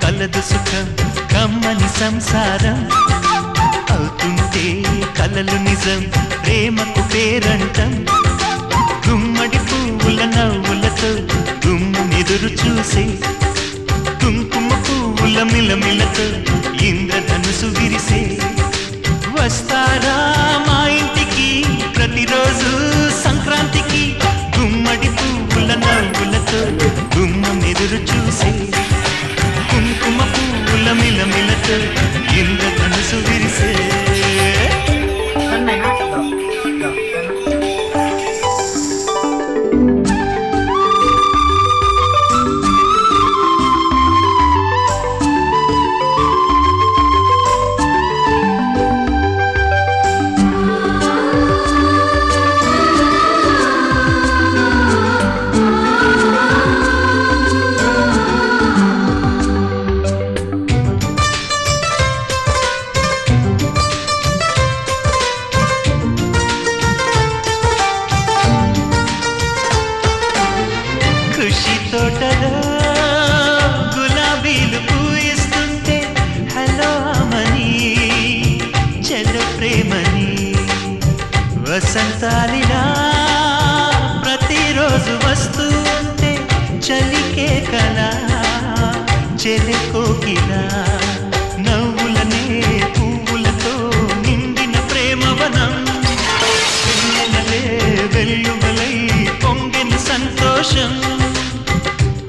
కలదు సుఖం కమ్మని సంసారం అవుతుంటే కలలు నిజం ప్రేమకు పేరంటం గుమ్మడి పువ్వుల నవ్వులతో గుమ్మెదురు చూసే కుంకుమ పువ్వుల మిలమిలతో ఇంద్రధనుసు విరిసే వస్తారా మా ఇంటికి ప్రతిరోజు సంక్రాంతికి గుమ్మడి పువ్వుల నవ్వులతో గుమ్మెదురు చూసే కుంకుమ పువ్వుల మిలమిలతో ఇంద్రధనుసు విరిసే తోటలో గులాబీలు పూయిస్తుంటే హలో అమని చెల్లు ప్రేమని వసంతాలిలా ప్రతిరోజు వస్తూ ఉంటే చలికే కలా చెలి కోకిలా నవ్వులనే పువ్వులతో నిండిన ప్రేమవనం వెన్నెలలే వెల్లువలై పొంగిన సంతోషం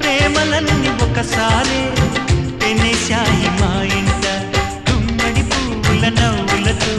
ప్రేమలన్నీ ఒకసారి పెనేశాయి మా ఇంట గుమ్మడి పువ్వుల నవ్వులతో